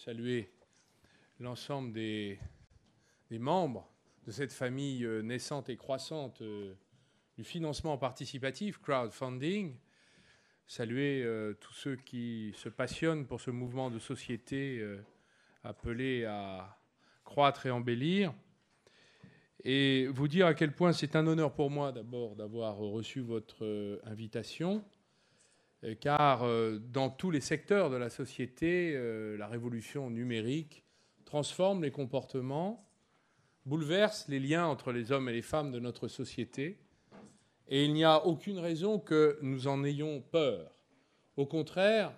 saluer l'ensemble des membres de cette famille naissante et croissante du financement participatif, crowdfunding, saluer tous ceux qui se passionnent pour ce mouvement de société appelé à croître et embellir, et vous dire à quel point c'est un honneur pour moi d'abord d'avoir reçu votre invitation, car dans tous les secteurs de la société, la révolution numérique transforme les comportements, bouleverse les liens entre les hommes et les femmes de notre société, et il n'y a aucune raison que nous en ayons peur. Au contraire,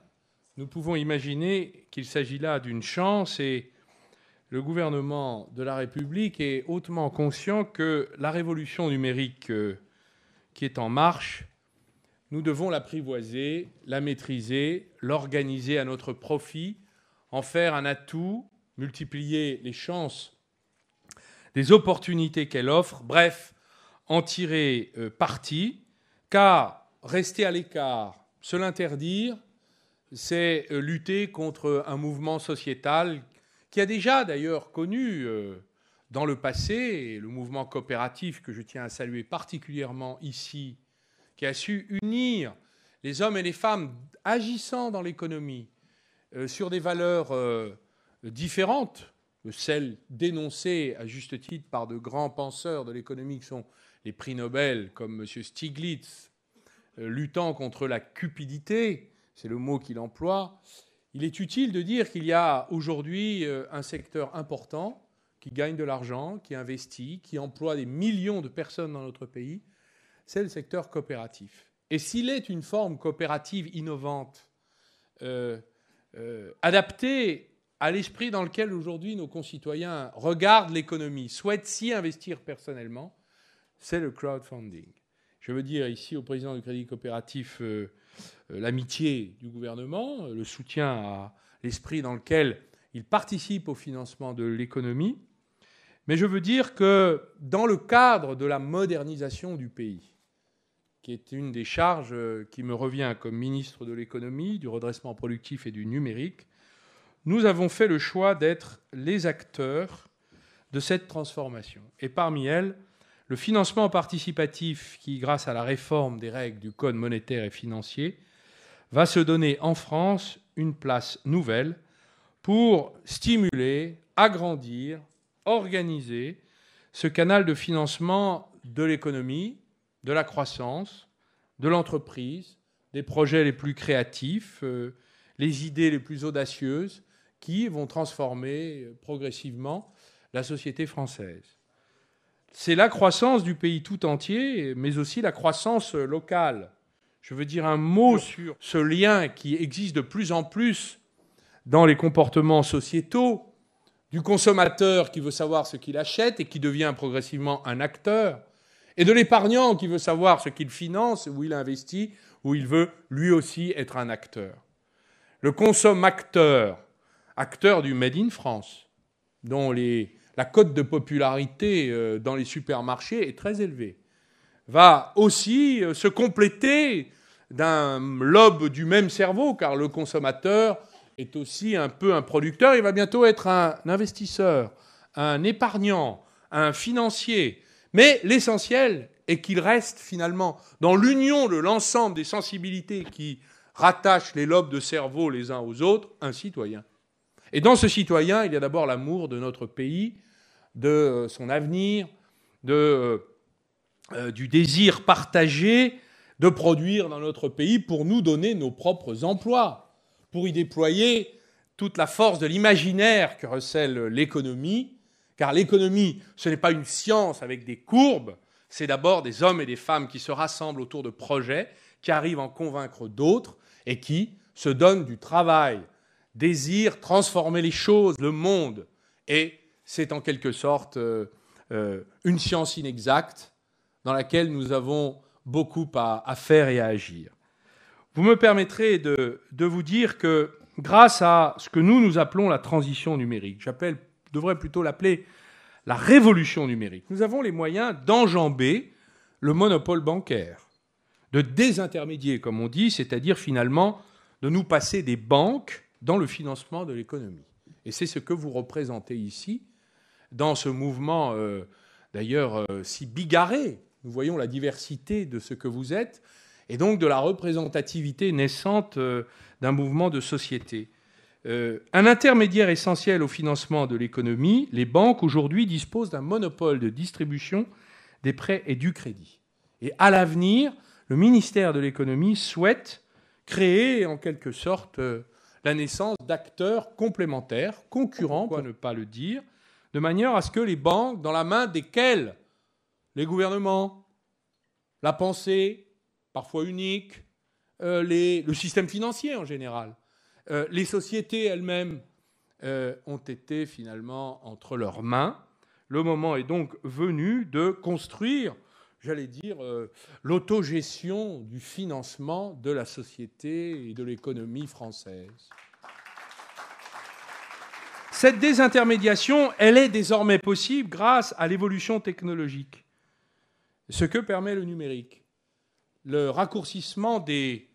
nous pouvons imaginer qu'il s'agit là d'une chance, et le gouvernement de la République est hautement conscient que la révolution numérique qui est en marche, nous devons l'apprivoiser, la maîtriser, l'organiser à notre profit, en faire un atout, multiplier les chances, des opportunités qu'elle offre, bref, en tirer parti, car rester à l'écart, se l'interdire, c'est lutter contre un mouvement sociétal qui a déjà d'ailleurs connu dans le passé, le mouvement coopératif que je tiens à saluer particulièrement ici, qui a su unir les hommes et les femmes agissant dans l'économie sur des valeurs différentes, celles dénoncées à juste titre par de grands penseurs de l'économie qui sont les prix Nobel, comme M. Stiglitz, luttant contre la cupidité, c'est le mot qu'il emploie. Il est utile de dire qu'il y a aujourd'hui un secteur important qui gagne de l'argent, qui investit, qui emploie des millions de personnes dans notre pays, c'est le secteur coopératif. Et s'il est une forme coopérative innovante, adaptée à l'esprit dans lequel aujourd'hui nos concitoyens regardent l'économie, souhaitent s'y investir personnellement, c'est le crowdfunding. Je veux dire ici au président du Crédit Coopératif l'amitié du gouvernement, le soutien à l'esprit dans lequel il participe au financement de l'économie, mais je veux dire que dans le cadre de la modernisation du pays, qui est une des charges qui me revient comme ministre de l'économie, du redressement productif et du numérique, nous avons fait le choix d'être les acteurs de cette transformation. Et parmi elles, le financement participatif qui, grâce à la réforme des règles du Code monétaire et financier, va se donner en France une place nouvelle pour stimuler, agrandir, organiser ce canal de financement de l'économie, de la croissance, de l'entreprise, des projets les plus créatifs, les idées les plus audacieuses qui vont transformer progressivement la société française. C'est la croissance du pays tout entier, mais aussi la croissance locale. Je veux dire un mot sur ce lien qui existe de plus en plus dans les comportements sociétaux, du consommateur qui veut savoir ce qu'il achète et qui devient progressivement un acteur, et de l'épargnant qui veut savoir ce qu'il finance, où il investit, où il veut lui aussi être un acteur. Le consommateur, acteur du Made in France, dont la cote de popularité dans les supermarchés est très élevée, va aussi se compléter d'un lobe du même cerveau, car le consommateur est aussi un peu un producteur, il va bientôt être un investisseur, un épargnant, un financier. Mais l'essentiel est qu'il reste finalement dans l'union de l'ensemble des sensibilités qui rattachent les lobes de cerveau les uns aux autres, un citoyen. Et dans ce citoyen, il y a d'abord l'amour de notre pays, de son avenir, du désir partagé de produire dans notre pays pour nous donner nos propres emplois, pour y déployer toute la force de l'imaginaire que recèle l'économie, car l'économie, ce n'est pas une science avec des courbes, c'est d'abord des hommes et des femmes qui se rassemblent autour de projets, qui arrivent à en convaincre d'autres et qui se donnent du travail, désirent transformer les choses, le monde. Et c'est en quelque sorte une science inexacte dans laquelle nous avons beaucoup à faire et à agir. Vous me permettrez de vous dire que grâce à ce que nous appelons la transition numérique, devrais plutôt l'appeler la révolution numérique, nous avons les moyens d'enjamber le monopole bancaire, de désintermédier, comme on dit, c'est-à-dire finalement de nous passer des banques dans le financement de l'économie. Et c'est ce que vous représentez ici, dans ce mouvement, d'ailleurs, si bigarré. Nous voyons la diversité de ce que vous êtes, et donc de la représentativité naissante d'un mouvement de société. Un intermédiaire essentiel au financement de l'économie, les banques aujourd'hui disposent d'un monopole de distribution des prêts et du crédit. Et à l'avenir, le ministère de l'économie souhaite créer en quelque sorte la naissance d'acteurs complémentaires, concurrents, pourquoi ne pas le dire, de manière à ce que les banques, dans la main desquelles les gouvernements, la pensée, parfois unique, le système financier en général, les sociétés elles-mêmes ont été finalement entre leurs mains. Le moment est donc venu de construire, j'allais dire, l'autogestion du financement de la société et de l'économie française. Cette désintermédiation, elle est désormais possible grâce à l'évolution technologique, ce que permet le numérique. Le raccourcissement des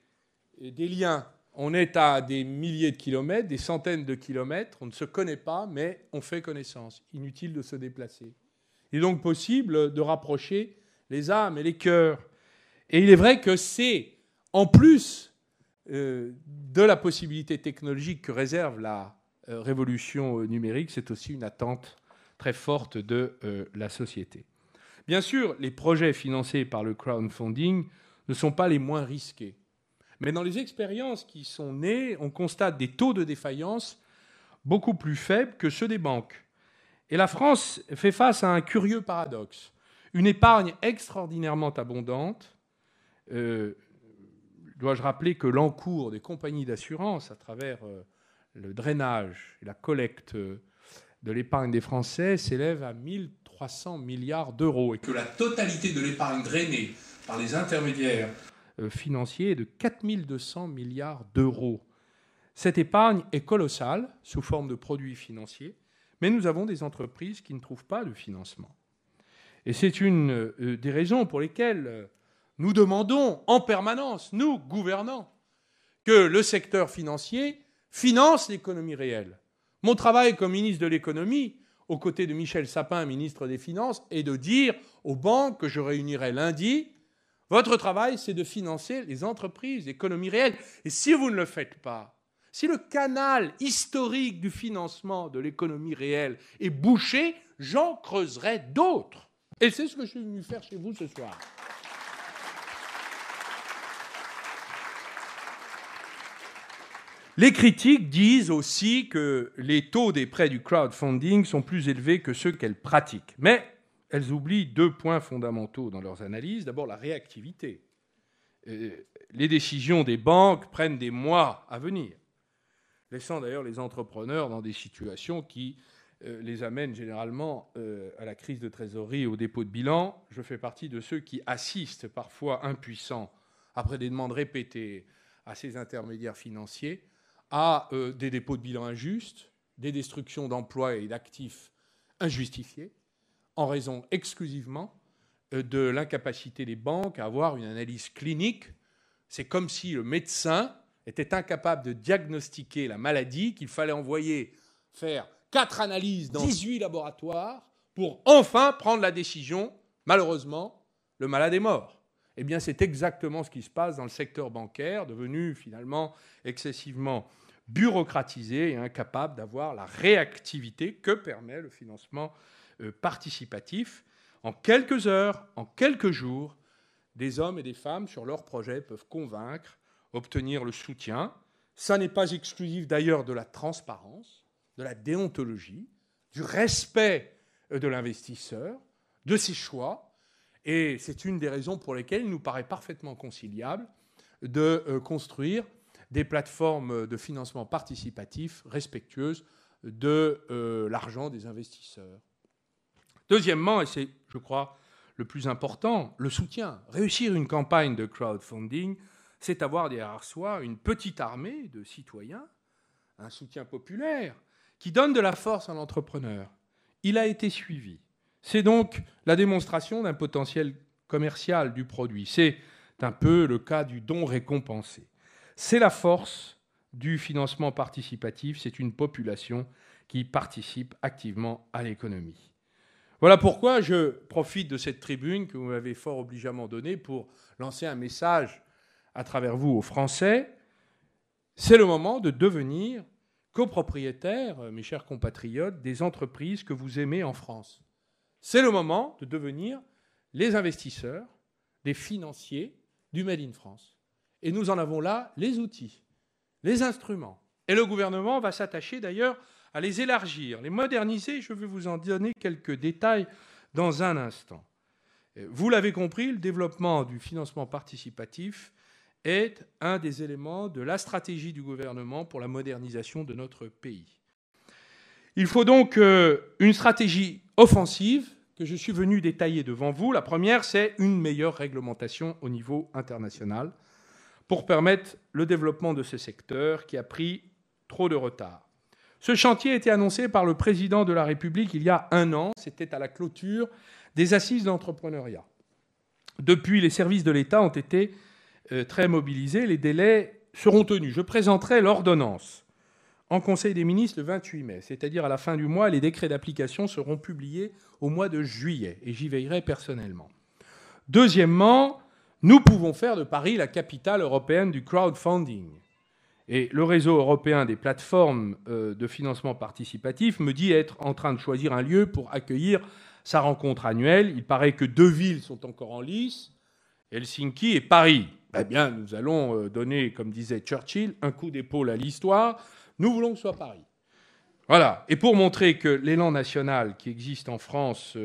liens. On est à des milliers de kilomètres, des centaines de kilomètres, on ne se connaît pas, mais on fait connaissance. Inutile de se déplacer. Il est donc possible de rapprocher les âmes et les cœurs. Et il est vrai que c'est, en plus de la possibilité technologique que réserve la révolution numérique, c'est aussi une attente très forte de la société. Bien sûr, les projets financés par le crowdfunding ne sont pas les moins risqués. Mais dans les expériences qui sont nées, on constate des taux de défaillance beaucoup plus faibles que ceux des banques. Et la France fait face à un curieux paradoxe. Une épargne extraordinairement abondante. Dois-je rappeler que l'encours des compagnies d'assurance à travers le drainage et la collecte de l'épargne des Français s'élève à 1 300 milliards d'euros. Et que la totalité de l'épargne drainée par les intermédiaires financier est de 4 200 milliards d'euros. Cette épargne est colossale, sous forme de produits financiers, mais nous avons des entreprises qui ne trouvent pas de financement. Et c'est une des raisons pour lesquelles nous demandons en permanence, nous, gouvernants, que le secteur financier finance l'économie réelle. Mon travail comme ministre de l'économie, aux côtés de Michel Sapin, ministre des Finances, est de dire aux banques que je réunirai lundi: votre travail, c'est de financer les entreprises, l'économie réelle. Et si vous ne le faites pas, si le canal historique du financement de l'économie réelle est bouché, j'en creuserai d'autres. Et c'est ce que je suis venu faire chez vous ce soir. Les critiques disent aussi que les taux des prêts du crowdfunding sont plus élevés que ceux qu'elles pratiquent. Mais elles oublient 2 points fondamentaux dans leurs analyses. D'abord, la réactivité. Les décisions des banques prennent des mois à venir, laissant d'ailleurs les entrepreneurs dans des situations qui les amènent généralement à la crise de trésorerie et au dépôt de bilan. Je fais partie de ceux qui assistent, parfois impuissants, après des demandes répétées à ces intermédiaires financiers, à des dépôts de bilan injustes, des destructions d'emplois et d'actifs injustifiés, en raison exclusivement de l'incapacité des banques à avoir une analyse clinique. C'est comme si le médecin était incapable de diagnostiquer la maladie, qu'il fallait envoyer faire 4 analyses dans 18 laboratoires pour enfin prendre la décision. Malheureusement, le malade est mort. Eh bien, c'est exactement ce qui se passe dans le secteur bancaire, devenu finalement excessivement bureaucratisé et incapable d'avoir la réactivité que permet le financement participatif. En quelques heures, en quelques jours, des hommes et des femmes sur leurs projets peuvent convaincre, obtenir le soutien. Ça n'est pas exclusif d'ailleurs de la transparence, de la déontologie, du respect de l'investisseur, de ses choix. Et c'est une des raisons pour lesquelles il nous paraît parfaitement conciliable de construire des plateformes de financement participatif respectueuses de l'argent des investisseurs. Deuxièmement, et c'est, je crois, le plus important, le soutien. Réussir une campagne de crowdfunding, c'est avoir derrière soi une petite armée de citoyens, un soutien populaire, qui donne de la force à l'entrepreneur. Il a été suivi. C'est donc la démonstration d'un potentiel commercial du produit. C'est un peu le cas du don récompensé. C'est la force du financement participatif, c'est une population qui participent activement à l'économie. Voilà pourquoi je profite de cette tribune que vous m'avez fort obligeamment donnée pour lancer un message à travers vous aux Français. C'est le moment de devenir copropriétaires, mes chers compatriotes, des entreprises que vous aimez en France. C'est le moment de devenir les investisseurs, des financiers du Made in France. Et nous en avons là les outils, les instruments. Et le gouvernement va s'attacher d'ailleurs à les élargir, les moderniser. Je vais vous en donner quelques détails dans un instant. Vous l'avez compris, le développement du financement participatif est un des éléments de la stratégie du gouvernement pour la modernisation de notre pays. Il faut donc une stratégie offensive que je suis venu détailler devant vous. La première, c'est une meilleure réglementation au niveau international pour permettre le développement de ce secteur qui a pris trop de retard. Ce chantier a été annoncé par le président de la République il y a 1 an. C'était à la clôture des assises d'entrepreneuriat. Depuis, les services de l'État ont été très mobilisés. Les délais seront tenus. Je présenterai l'ordonnance en Conseil des ministres le 28 mai, c'est-à-dire à la fin du mois. Les décrets d'application seront publiés au mois de juillet, et j'y veillerai personnellement. Deuxièmement, nous pouvons faire de Paris la capitale européenne du crowdfunding. Et le réseau européen des plateformes de financement participatif me dit être en train de choisir un lieu pour accueillir sa rencontre annuelle. Il paraît que 2 villes sont encore en lice, Helsinki et Paris. Eh bien, nous allons donner, comme disait Churchill, un coup d'épaule à l'histoire. Nous voulons que ce soit Paris. Voilà. Et pour montrer que l'élan national qui existe en France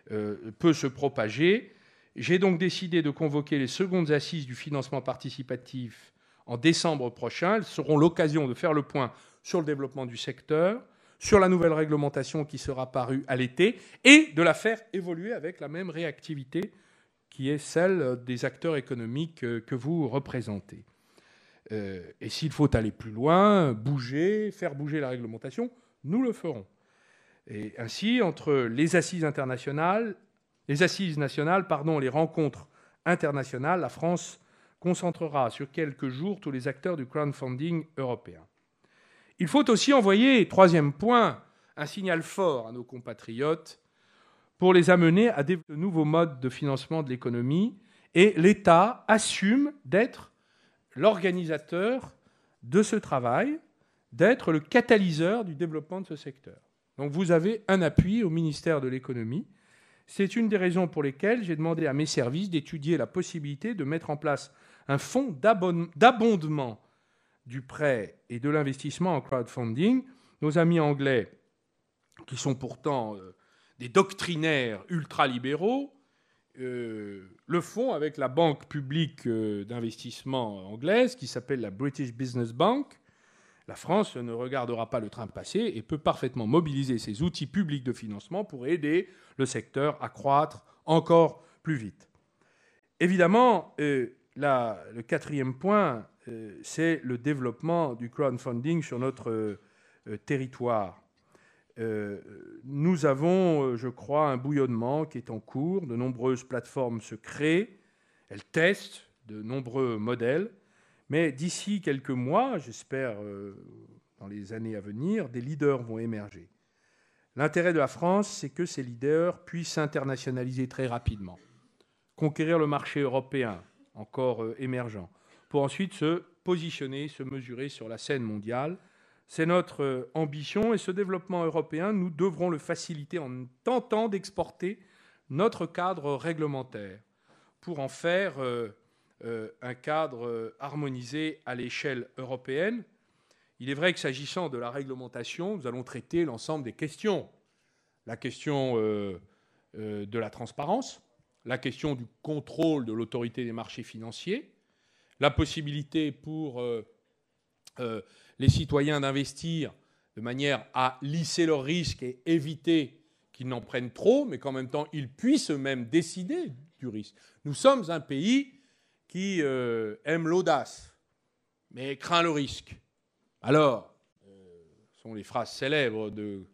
peut se propager, j'ai donc décidé de convoquer les secondes assises du financement participatif en décembre prochain. Elles seront l'occasion de faire le point sur le développement du secteur, sur la nouvelle réglementation qui sera parue à l'été, et de la faire évoluer avec la même réactivité qui est celle des acteurs économiques que vous représentez. Et s'il faut aller plus loin, faire bouger la réglementation, nous le ferons. Et ainsi, entre les assises nationales, les rencontres internationales, la France concentrera sur quelques jours tous les acteurs du crowdfunding européen. Il faut aussi envoyer, troisième point, un signal fort à nos compatriotes pour les amener à développer de nouveaux modes de financement de l'économie. Et l'État assume d'être l'organisateur de ce travail, d'être le catalyseur du développement de ce secteur. Donc vous avez un appui au ministère de l'économie. C'est une des raisons pour lesquelles j'ai demandé à mes services d'étudier la possibilité de mettre en place un fonds d'abondement du prêt et de l'investissement en crowdfunding. Nos amis anglais, qui sont pourtant des doctrinaires ultralibéraux, le font avec la banque publique d'investissement anglaise qui s'appelle la British Business Bank. La France ne regardera pas le train passer et peut parfaitement mobiliser ses outils publics de financement pour aider le secteur à croître encore plus vite. Évidemment, le quatrième point, c'est le développement du crowdfunding sur notre territoire. Nous avons, je crois, un bouillonnement qui est en cours. De nombreuses plateformes se créent, elles testent de nombreux modèles. Mais d'ici quelques mois, j'espère dans les années à venir, des leaders vont émerger. L'intérêt de la France, c'est que ces leaders puissent s'internationaliser très rapidement, conquérir le marché européen, encore émergent, pour ensuite se positionner, se mesurer sur la scène mondiale. C'est notre ambition et ce développement européen, nous devrons le faciliter en tentant d'exporter notre cadre réglementaire pour en faire un cadre harmonisé à l'échelle européenne. Il est vrai que s'agissant de la réglementation, nous allons traiter l'ensemble des questions. La question de la transparence, la question du contrôle de l'autorité des marchés financiers, la possibilité pour les citoyens d'investir de manière à lisser leurs risques et éviter qu'ils n'en prennent trop, mais qu'en même temps, ils puissent eux-mêmes décider du risque. Nous sommes un pays qui aime l'audace, mais craint le risque. Alors, ce sont les phrases célèbres de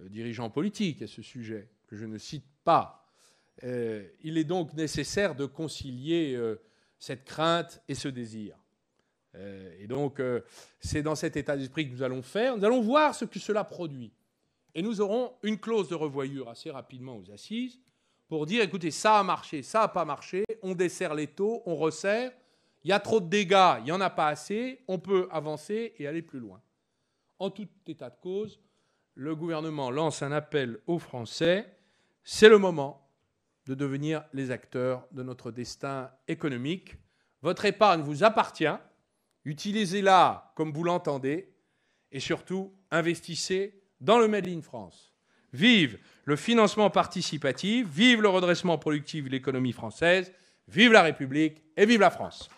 dirigeants politiques à ce sujet, que je ne cite pas. Il est donc nécessaire de concilier cette crainte et ce désir. Et donc, c'est dans cet état d'esprit que nous allons faire. Nous allons voir ce que cela produit. Et nous aurons une clause de revoyure assez rapidement aux assises pour dire, écoutez, ça a marché, ça n'a pas marché, on desserre les taux, on resserre, il y a trop de dégâts, il n'y en a pas assez, on peut avancer et aller plus loin. En tout état de cause, le gouvernement lance un appel aux Français. C'est le moment de devenir les acteurs de notre destin économique. Votre épargne vous appartient. Utilisez-la comme vous l'entendez. Et surtout, investissez dans le Made in France. Vive le financement participatif, vive le redressement productif de l'économie française, vive la République et vive la France.